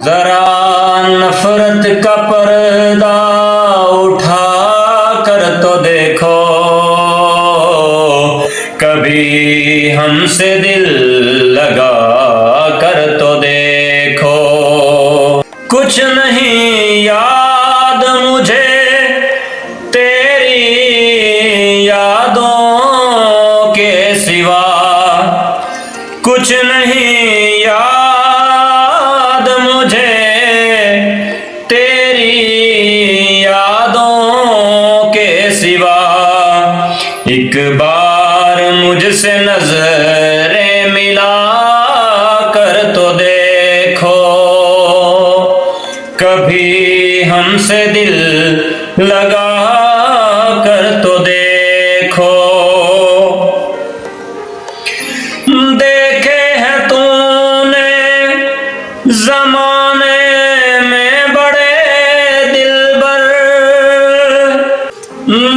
जरा नफरत का पर्दा उठा कर तो देखो, कभी हमसे दिल लगा कर तो देखो। कुछ नहीं याद मुझे तेरी यादों के सिवा, कुछ नहीं याद मुझे तेरी यादों के सिवा। एक बार मुझसे नजरें मिला कर तो देखो, कभी हमसे दिल लगा कर तो देखो। देखे हैं तूने जमाने में बड़े दिलबर,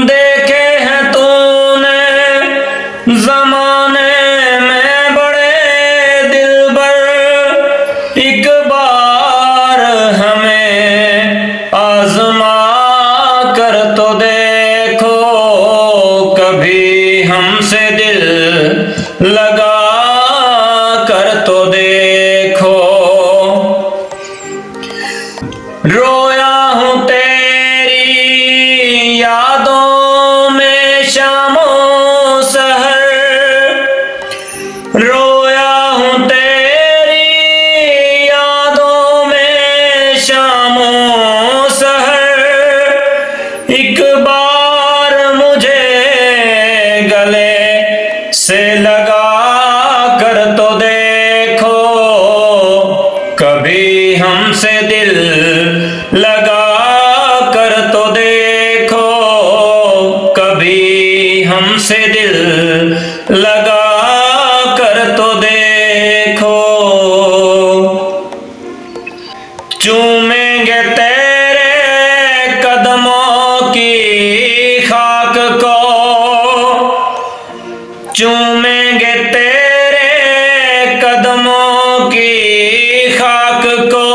देखे हैं तूने जमाने में बड़े दिलबर। एक बार हमें आजमा कर तो देखो, कभी हमसे दिल लगा कर तो देखो। रोया हूं तेरी यादों में शामो सहर, रोया हूं तेरी यादों में शामो सहर। एक बार मुझे गले से लगा कर तो देखो, कभी हमसे दिल लगा कर तो देखो, कभी हमसे दिल लगा कर तो देखो। चूमेंगे तेरे कदमों की खाक को, चूमेंगे तेरे कदमों की खाक को।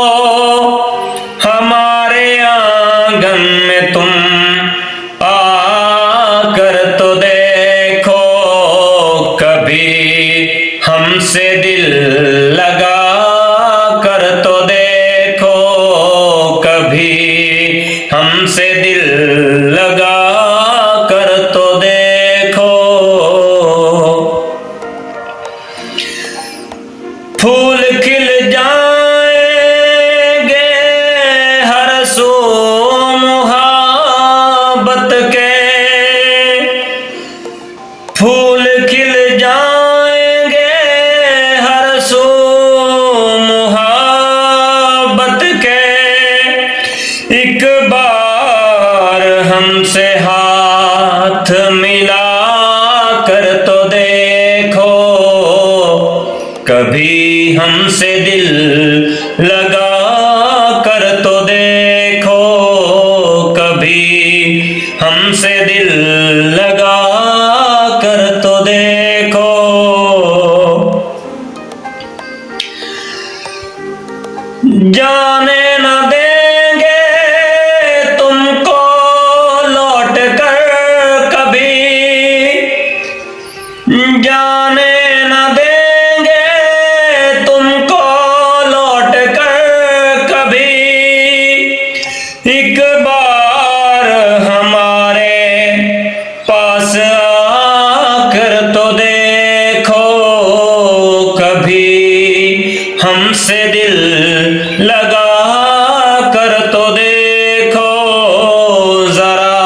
हमारे आंगन में तुम आकर तो देखो, कभी हमसे दिल लगा कर तो देखो, कभी हमसे दिल लगा कर तो देखो। फूल खिल जाएंगे हर सू मुहब्बत के, फूल खिल जाएंगे हर सू मुहब्बत के। एक बार हमसे हाथ मिला कर तो देखो, कभी हमसे दिल लगा कर तो देखो, कभी हमसे दिल लगा कर तो देखो। जाने न देंगे तुमको लौट कर कभी, जाने न देंगे तुमको लौट कर कभी। एक बार हमारे पास आकर तो देखो, कभी हमसे दिल लगा कर तो देखो। जरा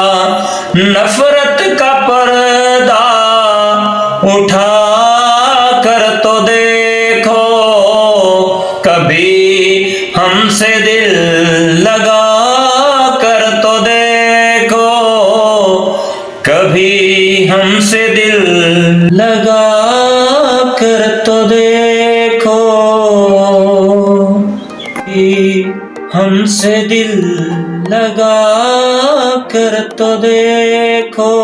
नफरत का पर्दा उठा कर तो देखो, कभी हमसे दिल लगा कर तो देखो, कभी हमसे दिल लगा कर तो देखो, हमसे दिल लगा कर तो देखो।